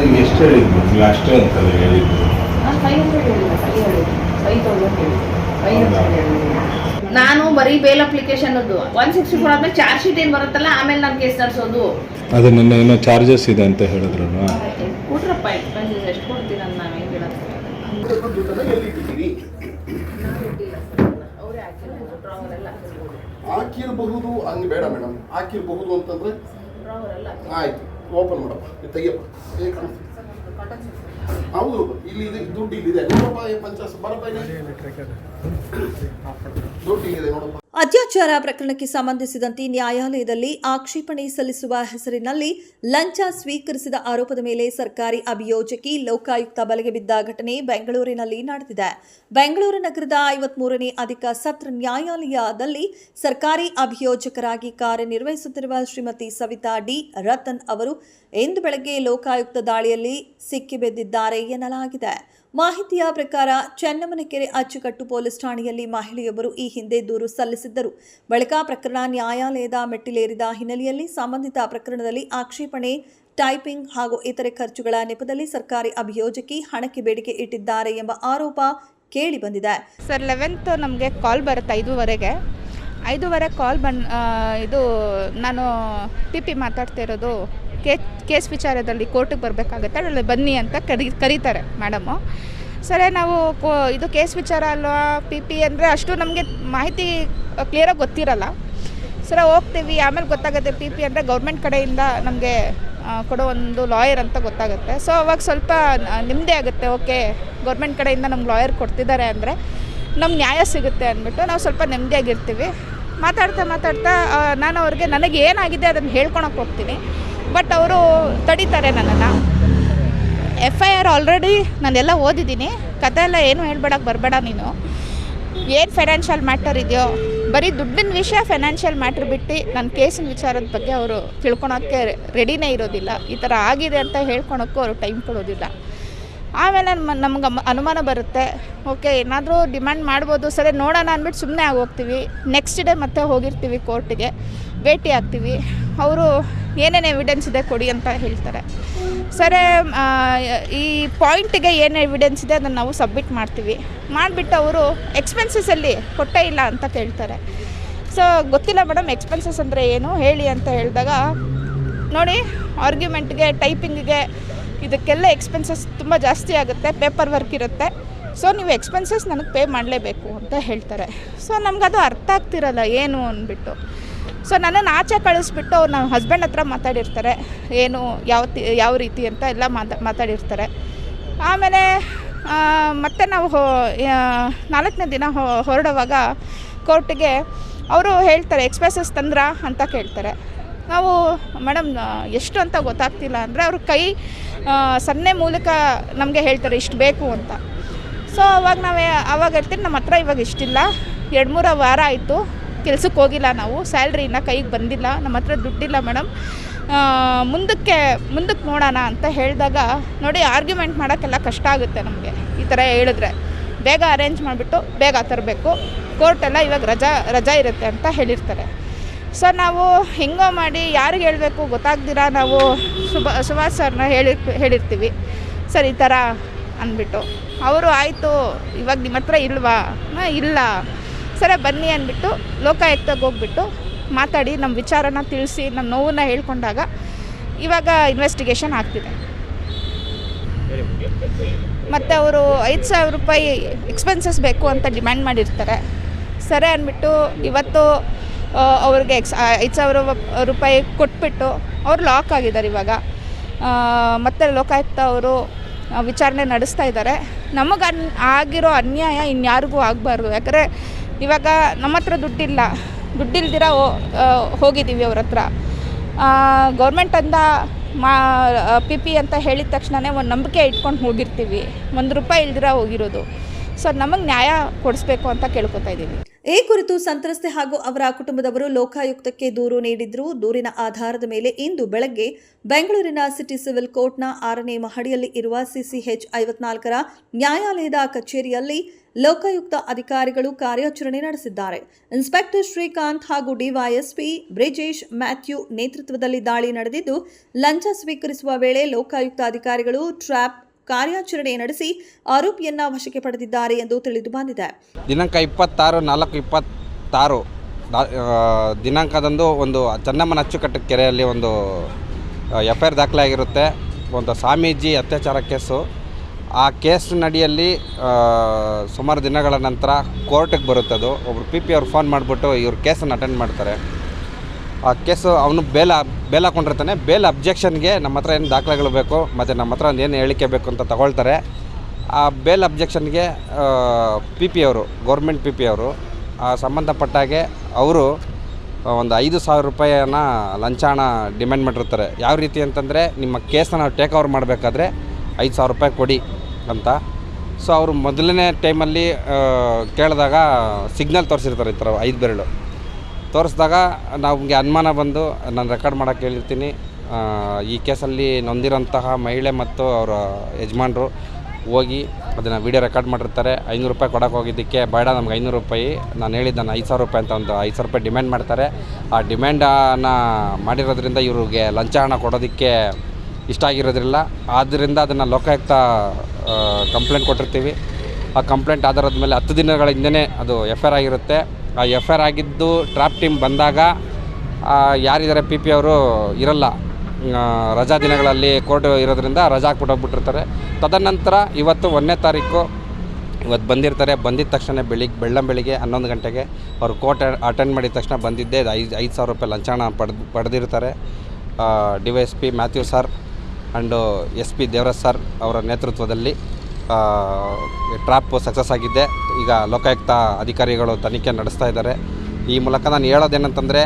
ನೀವು ಎಷ್ಟು ಹೇಳಿದ್ರು? ನೀವು ಅಷ್ಟೇ ಅಂತಲ್ಲ ಹೇಳಿದ್ರು. ನಾನು 500 ಹೇಳಿಲ್ಲ, 5,000 ಹೇಳಿಲ್ಲ. ನಾನು ಬರೀ ಬೇಲ್ ಅಪ್ಲಿಕೇಶನ್ 164 ಆದ್ಮೇಲೆ ಚಾರ್ಜ್ ಶೀಟ್ ಏನು ಬರುತ್ತಲ್ಲ, ಆಮೇಲೆ ನಾನು ಕೇಸ್ ನಡೆಸೋದು. ಅದು ನನ್ನ ಏನೋ ಚಾರ್ಜಸ್ ಇದೆ ಅಂತ ಹೇಳಿದ್ರಲ್ವಾ? ಕೊಟ್ರಪ್ಪ ಎಕ್ಸ್ಪೆನ್ಸಸ್ ಎಷ್ಟು ಕೊಡ್ತೀರ ಅಂತ ನಾವು ಹೆಂಗೆ ಹೇಳೋದು? ಅವರೇ ಹಾಕಿರಬಹುದು. ಹಂಗೆ ಬೇಡ ಮೇಡಮ್, ಹಾಕಿರಬಹುದು ಅಂತಂದ್ರೆ ಆಯ್ತು, ಓಪನ್ ಮಾಡಪ್ಪ, ತೆಗಿಯಪ್ಪ. ಹೌದು, ಇಲ್ಲಿ ದುಡ್ಡು ಇಲ್ಲಿದೆ ನೋಡಪ್ಪ. 50 ಬರಪ್ಪ, ದುಡ್ಡು ಇಲ್ಲಿದೆ ನೋಡಪ್ಪ. ಅತ್ಯಾಚಾರ ಪ್ರಕರಣಕ್ಕೆ ಸಂಬಂಧಿಸಿದಂತೆ ನ್ಯಾಯಾಲಯದಲ್ಲಿ ಆಕ್ಷೇಪಣೆ ಸಲ್ಲಿಸುವ ಹೆಸರಿನಲ್ಲಿ ಲಂಚ ಸ್ವೀಕರಿಸಿದ ಆರೋಪದ ಮೇಲೆ ಸರ್ಕಾರಿ ಅಭಿಯೋಜಕಿ ಲೋಕಾಯುಕ್ತ ಬಲೆಗೆ ಬಿದ್ದ ಘಟನೆ ಬೆಂಗಳೂರಿನಲ್ಲಿ ನಡೆದಿದೆ. ಬೆಂಗಳೂರು ನಗರದ 53ನೇ ಅಧಿಕ ಸತ್ರ ನ್ಯಾಯಾಲಯದಲ್ಲಿ ಸರ್ಕಾರಿ ಅಭಿಯೋಜಕರಾಗಿ ಕಾರ್ಯನಿರ್ವಹಿಸುತ್ತಿರುವ ಶ್ರೀಮತಿ ಸವಿತಾ ಡಿ ರತನ್ ಅವರು ಇಂದು ಬೆಳಗ್ಗೆ ಲೋಕಾಯುಕ್ತ ದಾಳಿಯಲ್ಲಿ ಸಿಕ್ಕಿಬಿದ್ದಿದ್ದಾರೆ ಎನ್ನಲಾಗಿದೆ. ಮಾಹಿತಿಯ ಪ್ರಕಾರ ಚೆನ್ನಮ್ಮನಕೆರೆ ಅಚ್ಚುಕಟ್ಟು ಪೊಲೀಸ್ ಠಾಣೆಯಲ್ಲಿ ಮಹಿಳೆಯೊಬ್ಬರು ಈ ಹಿಂದೆ ದೂರು ಸಲ್ಲಿಸಿದ್ದರು. ಬಳಿಕ ಪ್ರಕರಣ ನ್ಯಾಯಾಲಯದ ಮೆಟ್ಟಿಲೇರಿದ ಹಿನ್ನೆಲೆಯಲ್ಲಿ ಸಂಬಂಧಿತ ಪ್ರಕರಣದಲ್ಲಿ ಆಕ್ಷೇಪಣೆ, ಟೈಪಿಂಗ್ ಹಾಗೂ ಇತರೆ ಖರ್ಚುಗಳ ನೆಪದಲ್ಲಿ ಸರ್ಕಾರಿ ಅಭಿಯೋಜಕಿ ಹಣಕ್ಕೆ ಬೇಡಿಕೆ ಇಟ್ಟಿದ್ದಾರೆ ಎಂಬ ಆರೋಪ ಕೇಳಿ ಬಂದಿದೆ. ಸರ್ 11th ನಮಗೆ ಕಾಲ್ ಬರುತ್ತೆ 5:15 ಕಾಲ್ ಇದು ನಾನು ಪಿ ಮಾತಾಡ್ತಿರೋದು ಕೇಸ್ ವಿಚಾರದಲ್ಲಿ ಕೋರ್ಟಿಗೆ ಬರಬೇಕಾಗುತ್ತೆ, ಅಲ್ಲಿ ಬನ್ನಿ ಅಂತ ಕರೀತಾರೆ ಮೇಡಮು. ಸರಿ, ನಾವು ಇದು ಕೇಸ್ ವಿಚಾರ ಅಲ್ವಾ, ಪಿ ಅಂದರೆ ಅಷ್ಟು ನಮಗೆ ಮಾಹಿತಿ ಕ್ಲಿಯರಾಗಿ ಗೊತ್ತಿರಲ್ಲ. ಸರಿ, ಹೋಗ್ತೀವಿ, ಆಮೇಲೆ ಗೊತ್ತಾಗುತ್ತೆ ಪಿ ಅಂದರೆ ಗೌರ್ಮೆಂಟ್ ಕಡೆಯಿಂದ ನಮಗೆ ಕೊಡೋ ಒಂದು ಲಾಯರ್ ಅಂತ ಗೊತ್ತಾಗುತ್ತೆ. ಸೊ ಅವಾಗ ಸ್ವಲ್ಪ ನೆಮ್ಮದಿ ಆಗುತ್ತೆ. ಓಕೆ, ಗೌರ್ಮೆಂಟ್ ಕಡೆಯಿಂದ ನಮ್ಗೆ ಲಾಯರ್ ಕೊಡ್ತಿದ್ದಾರೆ ಅಂದರೆ ನಮ್ಗೆ ನ್ಯಾಯ ಸಿಗುತ್ತೆ ಅಂದ್ಬಿಟ್ಟು ನಾವು ಸ್ವಲ್ಪ ನೆಮ್ಮದಿಯಾಗಿರ್ತೀವಿ. ಮಾತಾಡ್ತಾ ನಾನು ಅವ್ರಿಗೆ ನನಗೆ ಏನಾಗಿದೆ ಅದನ್ನು ಹೇಳ್ಕೊಳಕ್ಕೆ ಹೋಗ್ತೀನಿ. ಬಟ್ ಅವರು ತಡೀತಾರೆ ನನ್ನನ್ನು. FIR ಆಲ್ರೆಡಿ ನಾನೆಲ್ಲ ಓದಿದ್ದೀನಿ. ಕತೆ ಎಲ್ಲ ಏನು ಹೇಳ್ಬೇಡಕ್ಕೆ ಬರಬೇಡ ನೀನು. ಏನು ಫೈನಾನ್ಷಿಯಲ್ ಮ್ಯಾಟರ್ ಇದೆಯೋ, ಬರೀ ದುಡ್ಡಿನ ವಿಷಯ ಫೈನಾನ್ಷಿಯಲ್ ಮ್ಯಾಟ್ರ್ ಬಿಟ್ಟು ನನ್ನ ಕೇಸಿನ ವಿಚಾರದ ಬಗ್ಗೆ ಅವರು ತಿಳ್ಕೊಳೋಕ್ಕೆ ರೆಡಿನೇ ಇರೋದಿಲ್ಲ. ಈ ಥರ ಆಗಿದೆ ಅಂತ ಹೇಳ್ಕೊಳಕ್ಕೂ ಅವರು ಟೈಮ್ ಕೊಡೋದಿಲ್ಲ. ಆಮೇಲೆ ನಮ್ಗೆ ಅನುಮಾನ ಬರುತ್ತೆ. ಓಕೆ, ಏನಾದರೂ ಡಿಮ್ಯಾಂಡ್ ಮಾಡ್ಬೋದು, ಸರಿ ನೋಡೋಣ ಅಂದ್ಬಿಟ್ಟು ಸುಮ್ಮನೆ ಆಗೋಗ್ತೀವಿ. ನೆಕ್ಸ್ಟ್ ಡೇ ಮತ್ತೆ ಹೋಗಿರ್ತೀವಿ ಕೋರ್ಟಿಗೆ, ಭೇಟಿ ಆಗ್ತೀವಿ. ಅವರು ಏನೇನು ಎವಿಡೆನ್ಸ್ ಇದೆ ಕೊಡಿ ಅಂತ ಹೇಳ್ತಾರೆ. ಸರಿ, ಈ ಪಾಯಿಂಟಿಗೆ ಏನು ಎವಿಡೆನ್ಸ್ ಇದೆ ಅದನ್ನು ನಾವು ಸಬ್ಮಿಟ್ ಮಾಡ್ತೀವಿ. ಮಾಡಿಬಿಟ್ಟು ಅವರು ಎಕ್ಸ್ಪೆನ್ಸಸಲ್ಲಿ ಕೊಟ್ಟೇ ಇಲ್ಲ ಅಂತ ಕೇಳ್ತಾರೆ. ಸೊ ಗೊತ್ತಿಲ್ಲ ಮೇಡಮ್ ಎಕ್ಸ್ಪೆನ್ಸಸ್ ಅಂದರೆ ಏನು ಹೇಳಿ ಅಂತ ಹೇಳಿದಾಗ, ನೋಡಿ ಆರ್ಗ್ಯುಮೆಂಟ್ಗೆ, ಟೈಪಿಂಗಿಗೆ, ಇದಕ್ಕೆಲ್ಲ ಎಕ್ಸ್ಪೆನ್ಸಸ್ ತುಂಬ ಜಾಸ್ತಿ ಆಗುತ್ತೆ, ಪೇಪರ್ ವರ್ಕ್ ಇರುತ್ತೆ. ಸೊ ನೀವು ಎಕ್ಸ್ಪೆನ್ಸಸ್ ನನಗೆ ಪೇ ಮಾಡಲೇಬೇಕು ಅಂತ ಹೇಳ್ತಾರೆ. ಸೊ ನಮಗದು ಅರ್ಥ ಆಗ್ತಿರಲ್ಲ ಏನು ಅಂದ್ಬಿಟ್ಟು. ಸೊ ನನ್ನನ್ನು ಆಚೆ ಕಳಿಸ್ಬಿಟ್ಟು ಅವ್ರು ನಮ್ಮ ಹಸ್ಬೆಂಡ್ ಹತ್ರ ಮಾತಾಡಿರ್ತಾರೆ, ಏನು ಯಾವ ರೀತಿ ಅಂತ ಎಲ್ಲ ಮಾತಾಡಿರ್ತಾರೆ. ಆಮೇಲೆ ಮತ್ತೆ ನಾವು 4ನೇ ದಿನ ಹೊರಡುವಾಗ ಕೋರ್ಟಿಗೆ ಅವರು ಹೇಳ್ತಾರೆ, ಎಕ್ಸ್ಪೆನ್ಸಸ್ ತಂದ್ರಾ ಅಂತ ಕೇಳ್ತಾರೆ. ನಾವು ಮೇಡಮ್ ಎಷ್ಟು ಅಂತ ಗೊತ್ತಾಗ್ತಿಲ್ಲ ಅಂದರೆ ಅವ್ರ ಕೈ ಸನ್ನೆ ಮೂಲಕ ನಮಗೆ ಹೇಳ್ತಾರೆ ಇಷ್ಟು ಬೇಕು ಅಂತ. ಸೊ ಅವಾಗ ಹೇಳ್ತೀನಿ, ನಮ್ಮ ಹತ್ರ ಇವಾಗ ಇಷ್ಟಿಲ್ಲ, 2-3 ವಾರ ಆಯಿತು ಕೆಲ್ಸಕ್ಕೆ ಹೋಗಿಲ್ಲ, ನಾವು ಸ್ಯಾಲ್ರಿನ ಕೈಗೆ ಬಂದಿಲ್ಲ, ನಮ್ಮ ಹತ್ರ ದುಡ್ಡಿಲ್ಲ ಮೇಡಮ್, ಮುಂದಕ್ಕೆ ನೋಡೋಣ ಅಂತ ಹೇಳಿದಾಗ, ನೋಡಿ ಆರ್ಗ್ಯುಮೆಂಟ್ ಮಾಡೋಕ್ಕೆಲ್ಲ ಕಷ್ಟ ಆಗುತ್ತೆ ನಮಗೆ. ಈ ಥರ ಹೇಳಿದ್ರೆ ಬೇಗ ಅರೇಂಜ್ ಮಾಡಿಬಿಟ್ಟು ಬೇಗ ತರಬೇಕು, ಕೋರ್ಟೆಲ್ಲ ಇವಾಗ ರಜಾ ಇರುತ್ತೆ ಅಂತ ಹೇಳಿರ್ತಾರೆ. ಸೊ ನಾವು ಹೆಂಗೋ ಮಾಡಿ ಯಾರಿಗೆ ಹೇಳಬೇಕು ಗೊತ್ತಾಗ್ದಿರ ನಾವು ಸುಭಾಷ್ ಸರ್ನ ಹೇಳಿರ್ತೀವಿ, ಸರ್ ಈ ಥರ ಅಂದ್ಬಿಟ್ಟು. ಅವರು ಆಯಿತು, ಇವಾಗ ನಿಮ್ಮ ಹತ್ರ ಇಲ್ವಾ? ಇಲ್ಲ, ಸರಿ ಬನ್ನಿ ಅಂದ್ಬಿಟ್ಟು ಲೋಕಾಯುಕ್ತಕ್ಕೆ ಹೋಗ್ಬಿಟ್ಟು ಮಾತಾಡಿ ನಮ್ಮ ವಿಚಾರನ ತಿಳಿಸಿ ನಮ್ಮ ನೋವನ್ನ ಹೇಳ್ಕೊಂಡಾಗ ಇವಾಗ ಇನ್ವೆಸ್ಟಿಗೇಷನ್ ಆಗ್ತಿದೆ. ಮತ್ತು ಅವರು 5,000 ರೂಪಾಯಿ ಎಕ್ಸ್ಪೆನ್ಸಸ್ ಬೇಕು ಅಂತ ಡಿಮ್ಯಾಂಡ್ ಮಾಡಿರ್ತಾರೆ. ಸರಿ ಅಂದ್ಬಿಟ್ಟು ಇವತ್ತು ಅವ್ರಿಗೆ 5,000 ರೂಪಾಯಿ ಕೊಟ್ಬಿಟ್ಟು ಅವ್ರು ಲಾಕ್ ಆಗಿದ್ದಾರೆ. ಇವಾಗ ಮತ್ತೆ ಲೋಕಾಯುಕ್ತ ಅವರು ವಿಚಾರಣೆ ನಡೆಸ್ತಾ ಇದ್ದಾರೆ. ನಮಗೆ ಆಗಿರೋ ಅನ್ಯಾಯ ಇನ್ಯಾರಿಗೂ ಆಗಬಾರ್ದು. ಯಾಕಂದರೆ ಇವಾಗ ನಮ್ಮ ಹತ್ರ ದುಡ್ಡಿಲ್ದಿರ ಹೋಗಿದ್ದೀವಿ ಅವ್ರ ಹತ್ರ. ಗೌರ್ಮೆಂಟಿಂದ ಪಿ ಅಂತ ಹೇಳಿದ ತಕ್ಷಣವೇ ಒಂದು ನಂಬಿಕೆ ಇಟ್ಕೊಂಡು ಹೋಗಿರ್ತೀವಿ, 1 ರೂಪಾಯಿ ಇಲ್ದಿರ ಹೋಗಿರೋದು. ಸೊ ನಮಗೆ ನ್ಯಾಯ ಕೊಡಿಸ್ಬೇಕು ಅಂತ ಕೇಳ್ಕೊತಾ ಇದ್ದೀವಿ. ಈ ಕುರಿತು ಸಂತ್ರಸ್ತೆ ಹಾಗೂ ಅವರ ಕುಟುಂಬದವರು ಲೋಕಾಯುಕ್ತಕ್ಕೆ ದೂರು ನೀಡಿದ್ರು. ದೂರಿನ ಆಧಾರದ ಮೇಲೆ ಇಂದು ಬೆಳಗ್ಗೆ ಬೆಂಗಳೂರಿನ ಸಿಟಿ ಸಿವಿಲ್ ಕೋರ್ಟ್ನ 6ನೇ ಮಹಡಿಯಲ್ಲಿ ಇರುವ ಸಿಸಿಎಚ್ 54ರ ನ್ಯಾಯಾಲಯದ ಕಚೇರಿಯಲ್ಲಿ ಲೋಕಾಯುಕ್ತ ಅಧಿಕಾರಿಗಳು ಕಾರ್ಯಾಚರಣೆ ನಡೆಸಿದ್ದಾರೆ. ಇನ್ಸ್ಪೆಕ್ಟರ್ ಶ್ರೀಕಾಂತ್ ಹಾಗೂ ಡಿವೈಎಸ್ಪಿ ಬ್ರಿಜೇಶ್ ಮ್ಯಾಥ್ಯೂ ನೇತೃತ್ವದಲ್ಲಿ ದಾಳಿ ನಡೆದಿದ್ದು, ಲಂಚ ಸ್ವೀಕರಿಸುವ ವೇಳೆ ಲೋಕಾಯುಕ್ತ ಅಧಿಕಾರಿಗಳು ಟ್ರ್ಯಾಪ್ ಕಾರ್ಯಾಚರಣೆ ನಡೆಸಿ ಆರೋಪಿಯನ್ನ ವಶಕ್ಕೆ ಪಡೆದಿದ್ದಾರೆ ಎಂದು ತಿಳಿದು ಬಂದಿದೆ. ದಿನಾಂಕ 26/4/26 ದಿನಾಂಕದಂದು ಒಂದು ಚೆನ್ನಮ್ಮನ ಅಚ್ಚುಕಟ್ಟು ಕೆರೆಯಲ್ಲಿ ಒಂದು FIR ದಾಖಲಾಗಿರುತ್ತೆ. ಒಂದು ಸ್ವಾಮೀಜಿ ಅತ್ಯಾಚಾರ ಕೇಸು. ಆ ಕೇಸ್ನಡಿಯಲ್ಲಿ ಸುಮಾರು ದಿನಗಳ ನಂತರ ಕೋರ್ಟಿಗೆ ಬರುತ್ತದು. ಒಬ್ಬರು PP ಅವ್ರು ಫೋನ್ ಮಾಡಿಬಿಟ್ಟು ಇವ್ರ ಕೇಸನ್ನು ಅಟೆಂಡ್ ಮಾಡ್ತಾರೆ. ಆ ಕೇಸು ಅವನು ಬೇಲ್ ಹಾಕೊಂಡಿರ್ತಾನೆ. ಬೇಲ್ ಅಬ್ಜೆಕ್ಷನ್ಗೆ ನಮ್ಮ ಹತ್ರ ಏನು ದಾಖಲೆಗಳು ಬೇಕು ಮತ್ತು ನಮ್ಮ ಹತ್ರ ಏನು ಹೇಳಿಕೆ ಬೇಕು ಅಂತ ತಗೊಳ್ತಾರೆ. ಆ ಬೇಲ್ ಅಬ್ಜೆಕ್ಷನ್ಗೆ PP ಅವರು, ಗೌರ್ಮೆಂಟ್ PP ಅವರು ಸಂಬಂಧಪಟ್ಟಾಗೆ ಅವರು ಒಂದು 5,000 ರೂಪಾಯಿನ ಲಂಚ ಹಣ ಡಿಮ್ಯಾಂಡ್ ಮಾಡಿರ್ತಾರೆ. ಯಾವ ರೀತಿ ಅಂತಂದರೆ, ನಿಮ್ಮ ಕೇಸನ್ನು ನಾವು ಟೇಕ್ ಓವರ್ ಮಾಡಬೇಕಾದ್ರೆ 5,000 ರೂಪಾಯಿ ಕೊಡಿ ಅಂತ. ಸೊ ಅವರು ಮೊದಲನೇ ಟೈಮಲ್ಲಿ ಕೇಳಿದಾಗ ಸಿಗ್ನಲ್ ತೋರಿಸಿರ್ತಾರೆ, ಈ ಥರ 5 ಬೆರಳು ತೋರಿಸಿದಾಗ ನಮಗೆ ಅನುಮಾನ ಬಂದು ನಾನು ರೆಕಾರ್ಡ್ ಮಾಡೋಕ್ಕೆ ಹೇಳಿರ್ತೀನಿ. ಈ ಕೇಸಲ್ಲಿ ನೊಂದಿರೋಂತಹ ಮಹಿಳೆ ಮತ್ತು ಅವರ ಯಜಮಾನರು ಹೋಗಿ ಅದನ್ನು ವೀಡಿಯೋ ರೆಕಾರ್ಡ್ ಮಾಡಿರ್ತಾರೆ. 500 ರೂಪಾಯಿ ಕೊಡೋಕೆ ಹೋಗಿದ್ದಕ್ಕೆ ಬೇಡ ನಮ್ಗೆ 500 ರೂಪಾಯಿ, ನಾನು ಹೇಳಿದ್ದು ನಾನು 5,000 ರೂಪಾಯಿ ಅಂತ ಒಂದು 5,000 ರೂಪಾಯಿ ಡಿಮ್ಯಾಂಡ್ ಮಾಡ್ತಾರೆ. ಆ ಡಿಮ್ಯಾಂಡನ್ನು ಮಾಡಿರೋದ್ರಿಂದ ಇವ್ರಿಗೆ ಲಂಚ ಹಣ ಕೊಡೋದಕ್ಕೆ ಇಷ್ಟ ಆಗಿರೋದ್ರಿಲ್ಲ. ಆದ್ದರಿಂದ ಅದನ್ನು ಲೋಕಾಯುಕ್ತ ಕಂಪ್ಲೇಂಟ್ ಕೊಟ್ಟಿರ್ತೀವಿ. ಆ ಕಂಪ್ಲೇಂಟ್ ಆಧಾರದ ಮೇಲೆ 10 ದಿನಗಳ ಹಿಂದೆ ಅದು FIR ಆಗಿರುತ್ತೆ. ಆ FIR ಆಗಿದ್ದು ಟ್ರ್ಯಾಪ್ ಟೀಮ್ ಬಂದಾಗ ಯಾರಿದ್ದಾರೆ PP ಅವರು ಇರಲ್ಲ, ರಜಾ ದಿನಗಳಲ್ಲಿ ಕೋರ್ಟ್ ಇರೋದ್ರಿಂದ ರಜಾ ಹಾಕ್ಬಿಟ್ಟು ಹೋಗ್ಬಿಟ್ಟಿರ್ತಾರೆ. ತದನಂತರ ಇವತ್ತು 1ನೇ ತಾರೀಕು ಇವತ್ತು ಬಂದಿರ್ತಾರೆ. ಬಂದಿದ್ದ ತಕ್ಷಣ ಬೆಳ್ಳಂಬೆಳಿಗ್ಗೆ 11 ಗಂಟೆಗೆ ಅವರು ಕೋರ್ಟ್ ಅಟೆಂಡ್ ಮಾಡಿದ ತಕ್ಷಣ ಬಂದಿದ್ದೆ 5,000 ರೂಪಾಯಿ ಲಂಚ ಹಣ ಪಡೆದಿರ್ತಾರೆ. DYSP Mathew sir and SP Devaraj sir ಅವರ ನೇತೃತ್ವದಲ್ಲಿ ಟ್ರ್ಯಾಪ್ ಸಕ್ಸಸ್ ಆಗಿದ್ದೆ. ಈಗ ಲೋಕಾಯುಕ್ತ ಅಧಿಕಾರಿಗಳು ತನಿಖೆ ನಡೆಸ್ತಾ ಇದ್ದಾರೆ. ಈ ಮೂಲಕ ನಾನು ಹೇಳೋದೇನಂತಂದರೆ,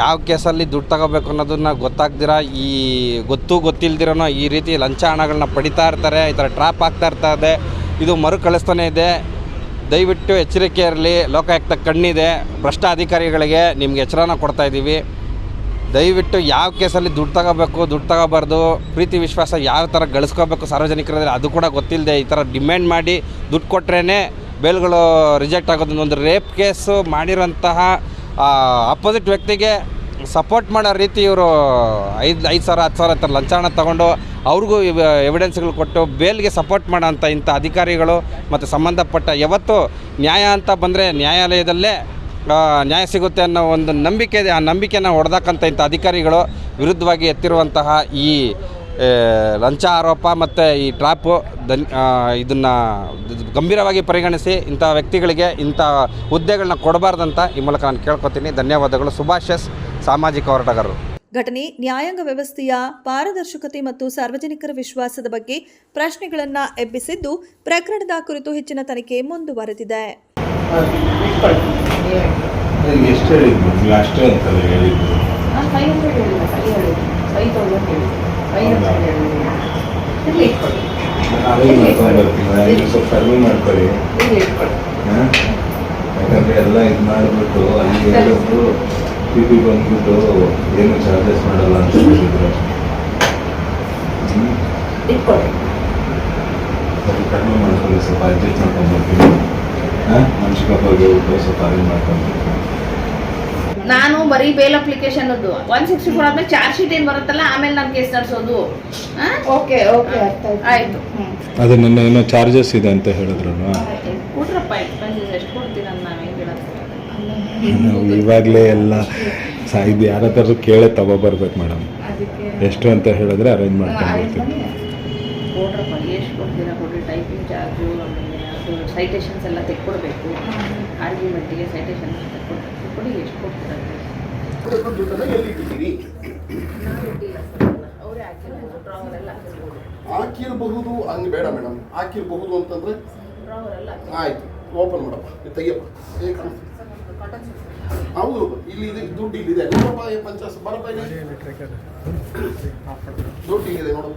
ಯಾವ ಕೇಸಲ್ಲಿ ದುಡ್ಡು ತಗೋಬೇಕು ಅನ್ನೋದನ್ನು ಗೊತ್ತಾಗ್ದಿರ, ಈ ಗೊತ್ತಿಲ್ದಿರೋನೋ ಈ ರೀತಿ ಲಂಚ ಹಣಗಳನ್ನ ಪಡಿತಾ ಇರ್ತಾರೆ. ಈ ಥರ ಟ್ರ್ಯಾಪ್ ಆಗ್ತಾ ಇರ್ತದೆ. ಇದು ಮರುಕಳಿಸ್ತಾನೆ ಇದೆ. ದಯವಿಟ್ಟು ಎಚ್ಚರಿಕೆ ಇರಲಿ. ಲೋಕಾಯುಕ್ತ ಕಣ್ಣಿದೆ. ಭ್ರಷ್ಟ ಅಧಿಕಾರಿಗಳಿಗೆ ನಿಮ್ಗೆ ಎಚ್ಚರನ ಕೊಡ್ತಾ ಇದ್ದೀವಿ. ದಯವಿಟ್ಟು ಯಾವ ಕೇಸಲ್ಲಿ ದುಡ್ಡು ತಗೋಬೇಕು, ದುಡ್ಡು ತಗೋಬಾರ್ದು, ಪ್ರೀತಿ ವಿಶ್ವಾಸ ಯಾವ ಥರ ಗಳಿಸ್ಕೋಬೇಕು ಸಾರ್ವಜನಿಕರಲ್ಲಿ ಅದು ಕೂಡ ಗೊತ್ತಿಲ್ಲದೆ ಈ ಥರ ಡಿಮ್ಯಾಂಡ್ ಮಾಡಿ ದುಡ್ಡು ಕೊಟ್ರೇ ಬೇಲ್ಗಳು ರಿಜೆಕ್ಟ್ ಆಗೋದು. ಒಂದು ರೇಪ್ ಕೇಸು ಮಾಡಿರೋಂತಹ ಅಪೋಸಿಟ್ ವ್ಯಕ್ತಿಗೆ ಸಪೋರ್ಟ್ ಮಾಡೋ ರೀತಿ ಇವರು 5,000 10,000 ಥರ ಲಂಚ ಹಣ ತೊಗೊಂಡು ಅವ್ರಿಗೂ ಎವಿಡೆನ್ಸ್ಗಳು ಕೊಟ್ಟು ಬೇಲ್ಗೆ ಸಪೋರ್ಟ್ ಮಾಡೋಂಥ ಇಂಥ ಅಧಿಕಾರಿಗಳು ಮತ್ತು ಸಂಬಂಧಪಟ್ಟ ಯಾವತ್ತು ನ್ಯಾಯ ಅಂತ ಬಂದರೆ ನ್ಯಾಯಾಲಯದಲ್ಲೇ ನ್ಯಾಯ ಸಿಗುತ್ತೆ ಅನ್ನೋ ಒಂದು ನಂಬಿಕೆ ಇದೆ. ಆ ನಂಬಿಕೆನ ಹೊಡೆದಾಕಂಥ ಇಂಥ ಅಧಿಕಾರಿಗಳು ವಿರುದ್ಧವಾಗಿ ಎತ್ತಿರುವಂತಹ ಈ ಲಂಚ ಆರೋಪ ಮತ್ತು ಈ ಟ್ರ್ಯಾಪು ಇದನ್ನು ಗಂಭೀರವಾಗಿ ಪರಿಗಣಿಸಿ ಇಂಥ ವ್ಯಕ್ತಿಗಳಿಗೆ ಇಂಥ ಹುದ್ದೆಗಳನ್ನ ಕೊಡಬಾರ್ದಂತ ಈ ಮೂಲಕ ನಾನು ಕೇಳ್ಕೊತೀನಿ. ಧನ್ಯವಾದಗಳು. ಸುಭಾಷ್, ಸಾಮಾಜಿಕ ಹೋರಾಟಗಾರರು. ಘಟನೆ ನ್ಯಾಯಾಂಗ ವ್ಯವಸ್ಥೆಯ ಪಾರದರ್ಶಕತೆ ಮತ್ತು ಸಾರ್ವಜನಿಕರ ವಿಶ್ವಾಸದ ಬಗ್ಗೆ ಪ್ರಶ್ನೆಗಳನ್ನ ಎಬ್ಬಿಸಿದ್ದು, ಪ್ರಕರಣದ ಕುರಿತು ಹೆಚ್ಚಿನ ತನಿಖೆ ಮುಂದುವರೆದಿದೆ. ಎಷ್ಟು ಹೇಳಿದ್ರು? ನೀವು ಅಷ್ಟೇ ಅಂತಲ್ಲ ಹೇಳಿದ್ದು. ನಾನು 500 ಹೇಳಿಲ್ಲ, 5,000 ಹೇಳಿದ್ದು. 500 ಹೇಳಿದ್ದೀನಿ. ಇಲ್ಲಿ ಇಟ್ಕೊಳ್ಳಿ. ಅರೇಂಜ್ ಮಾಡ್ಕೊಂಡು ಬರ್ತೀನಿ. ಸ್ವಲ್ಪ ಕಡಿಮೆ ಮಾಡ್ಕೊಳ್ಳಿ. ಇಲ್ಲಿ ಇಟ್ಕೊಳ್ಳಿ. ಯಾಕಂದರೆ ಎಲ್ಲ ಇದು ಮಾಡಿಬಿಟ್ಟು ಅಲ್ಲಿ ಹೇಳಿದ್ರು PP ಬಂದ್ಬಿಟ್ಟು ಏನು ಚಾರ್ಜಸ್ ಮಾಡಲ್ಲ ಅಂತ ಹೇಳಿದ್ರು. ಇಟ್ಕೊಳ್ಳಿ. ಸ್ವಲ್ಪ ಕಡಿಮೆ ಮಾಡ್ಕೊಳ್ಳಿ. ಸ್ವಲ್ಪ ಅಡ್ಜಸ್ಟ್ ಮಾಡ್ಕೊಂಡು ಬರ್ತೀನಿ. ಮನುಷ್ಯಕಪ್ಪಾಗಿ ಹೋಗ್ಬಿಟ್ಟು ಸ್ವಲ್ಪ ಅರೇಂಜ್ ಮಾಡ್ಕೊಂಡು. ನಾನು ಬರೀ ಬೇಲ್ ಅಪ್ಲಿಕೇಶನ್ 164 ಆದ್ಮೇಲೆ ಚಾರ್ಜ್ ಶೀಟ್ ಏನು ಬರುತ್ತಲ್ಲ, ಆಮೇಲೆ ನಾನು ಕೇಸ್ ನಡೆಸೋದು. ಓಕೆ ಆಯಿತು. ಅದು ನನ್ನ ಏನೋ ಚಾರ್ಜಸ್ ಇದೆ ಅಂತ ಹೇಳಿದ್ರು. ಕೊಟ್ರಪ್ಪ, ಎಷ್ಟು ಕೊಡ್ತೀರ ನಾವು ಹೆಂಗೆ ನಾವು ಇವಾಗಲೇ ಎಲ್ಲ ಇದು ಯಾರ ಹತ್ರ ಕೇಳೇ ತಗೊಬರ್ಬೇಕು ಮೇಡಮ್. ಎಷ್ಟು ಅಂತ ಹೇಳಿದ್ರೆ ಅರೇಂಜ್ ಮಾಡ್ಕೊಂಡು ಕೊಡ್ರಪ್ಪ. ಎಷ್ಟು ಕೊಡ್ತೀರಾ ಕೊಡ್ರಿ. ಟೈಪಿಂಗ್ ಚಾರ್ಜು, ಆಮೇಲೆ ಅದು ಸೈಟೇಷನ್ಸ್ ಎಲ್ಲ ತೆಕ್ಕೊಡ್ಬೇಕು. ಆರ್ಗ್ಯುಮೆಂಟಿಗೆ ಸೈಟೇಷನ್ಸ್ ತೆಕ್ಕೊಡ್ಬೇಕು. ಕೊಡಿ, ಎಷ್ಟು ಕೊಡ್ತೀರಾ? ಅವರೇ ಹಾಕಿರ್ಬೋದು, ಡ್ರಾವರೆಲ್ಲ ಹಾಕಿರ್ಬೋದು. ಹಾಕಿರಬಹುದು. ಹಂಗೆ ಬೇಡ ಮೇಡಮ್, ಹಾಕಿರಬಹುದು ಅಂತಂದರೆ ಡ್ರಾವರೆಲ್ಲ ಆಯಿತು. ಓಪನ್ ಮಾಡಪ್ಪ, ಇದು ತೆಗಿಯಪ್ಪ. ಹೌದು, ಇಲ್ಲಿ ಇದೆ ದುಡ್ಡು. ಇಲ್ಲಿದೆ ನೋಡಪ್ಪ. 50 ಬರಪ್ಪ. ಇಲ್ಲಿ ದುಡ್ಡು ಇಲ್ಲಿದೆ ನೋಡಪ್ಪ.